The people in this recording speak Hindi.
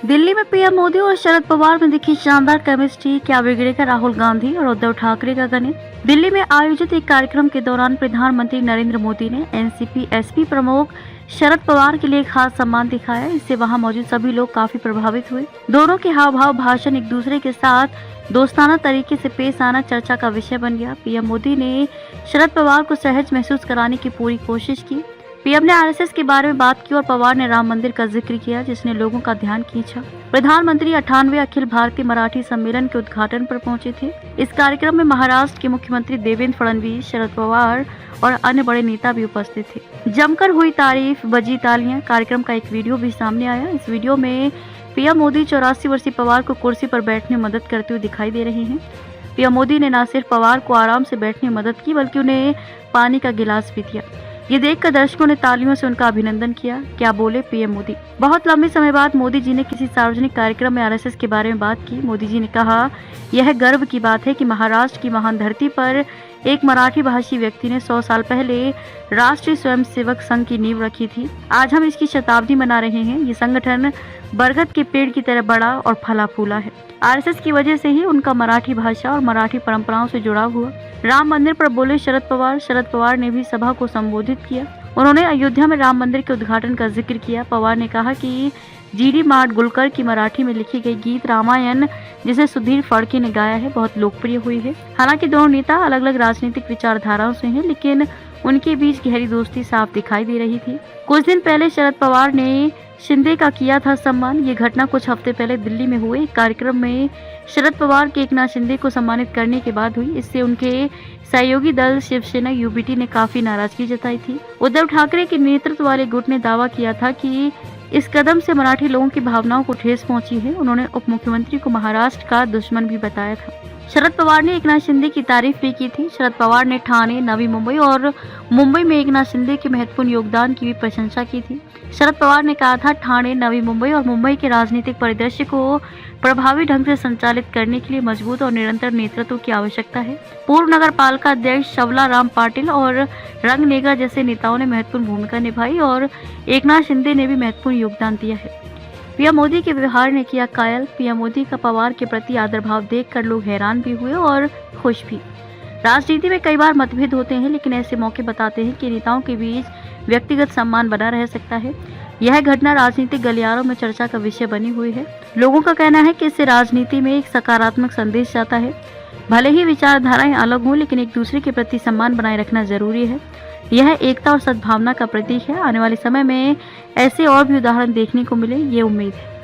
दिल्ली में पीएम मोदी और शरद पवार में दिखी शानदार केमिस्ट्री, क्या बिगड़ेगा राहुल गांधी और उद्धव ठाकरे का गणित। दिल्ली में आयोजित एक कार्यक्रम के दौरान प्रधानमंत्री नरेंद्र मोदी ने एनसीपी एसपी प्रमुख शरद पवार के लिए खास सम्मान दिखाया। इससे वहां मौजूद सभी लोग काफी प्रभावित हुए। दोनों के हाव भाव, भाषण एक दूसरे के साथ दोस्ताना तरीके से पेश आना चर्चा का विषय बन गया। पीएम मोदी ने शरद पवार को सहज महसूस कराने की पूरी कोशिश की। पीएम ने आरएसएस के बारे में बात की और पवार ने राम मंदिर का जिक्र किया, जिसने लोगों का ध्यान खींचा। प्रधानमंत्री 98वें अखिल भारतीय मराठी सम्मेलन के उद्घाटन पर पहुंचे थे। इस कार्यक्रम में महाराष्ट्र के मुख्यमंत्री देवेंद्र फडणवीस, शरद पवार और अन्य बड़े नेता भी उपस्थित थे। जमकर हुई तारीफ, बजी तालियां। कार्यक्रम का एक वीडियो भी सामने आया। इस वीडियो में पीएम मोदी 84 वर्षीय पवार को कुर्सी पर बैठने में मदद करते हुए दिखाई दे रहे हैं। पीएम मोदी ने न सिर्फ पवार को आराम से बैठने में मदद की, बल्कि उन्हें पानी का गिलास भी दिया। ये देखकर दर्शकों ने तालियों से उनका अभिनंदन किया। क्या बोले पीएम मोदी। बहुत लंबे समय बाद मोदी जी ने किसी सार्वजनिक कार्यक्रम में आरएसएस के बारे में बात की। मोदी जी ने कहा, यह गर्व की बात है कि महाराष्ट्र की महान धरती पर एक मराठी भाषी व्यक्ति ने 100 साल पहले राष्ट्रीय स्वयंसेवक संघ की नींव रखी थी। आज हम इसकी शताब्दी मना रहे हैं। ये संगठन बरगद के पेड़ की तरह बड़ा और फला फूला है। आरएसएस की वजह से ही उनका मराठी भाषा और मराठी परंपराओं से जुड़ाव हुआ। राम मंदिर पर बोले शरद पवार ने भी सभा को संबोधित किया। उन्होंने अयोध्या में राम मंदिर के उद्घाटन का जिक्र किया। पवार ने कहा कि जीडी माडगुलकर की मराठी में लिखी गई गीत रामायण, जिसे सुधीर फड़के ने गाया है, बहुत लोकप्रिय हुई है। हालांकि दोनों नेता अलग अलग राजनीतिक विचारधाराओं से हैं, लेकिन उनके बीच गहरी दोस्ती साफ दिखाई दे रही थी। कुछ दिन पहले शरद पवार ने शिंदे का किया था सम्मान। ये घटना कुछ हफ्ते पहले दिल्ली में हुए एक कार्यक्रम में शरद पवार के एकनाथ शिंदे को सम्मानित करने के बाद हुई। इससे उनके सहयोगी दल शिवसेना यूबीटी ने काफी नाराजगी जताई थी। उद्धव ठाकरे के नेतृत्व वाले गुट ने दावा किया था कि इस कदम से मराठी लोगों की भावनाओं को ठेस पहुंची है। उन्होंने उप मुख्यमंत्री को महाराष्ट्र का दुश्मन भी बताया था। शरद पवार ने एकनाथ शिंदे की तारीफ भी की थी। शरद पवार ने ठाणे, नवी मुंबई और मुंबई में एकनाथ शिंदे के महत्वपूर्ण योगदान की भी प्रशंसा की थी। शरद पवार ने कहा था, ठाणे, नवी मुंबई और मुंबई के राजनीतिक परिदृश्य को प्रभावी ढंग से संचालित करने के लिए मजबूत और निरंतर नेतृत्व की आवश्यकता है। पूर्व नगर पालिका अध्यक्ष शवला राम पाटिल और रंगनेगा जैसे नेताओं ने महत्वपूर्ण भूमिका निभाई और एकनाथ शिंदे ने भी महत्वपूर्ण योगदान दिया है। पीएम मोदी के व्यवहार ने किया कायल। पीएम मोदी का पवार के प्रति आदर भाव देखकर लोग हैरान भी हुए और खुश भी। राजनीति में कई बार मतभेद होते हैं, लेकिन ऐसे मौके बताते हैं कि नेताओं के बीच व्यक्तिगत सम्मान बना रह सकता है। यह घटना राजनीतिक गलियारों में चर्चा का विषय बनी हुई है। लोगों का कहना है कि इससे राजनीति में एक सकारात्मक संदेश जाता है। भले ही विचारधाराएं अलग हों, लेकिन एक दूसरे के प्रति सम्मान बनाए रखना जरूरी है। यह एकता और सद्भावना का प्रतीक है। आने वाले समय में ऐसे और भी उदाहरण देखने को मिले, ये उम्मीद है।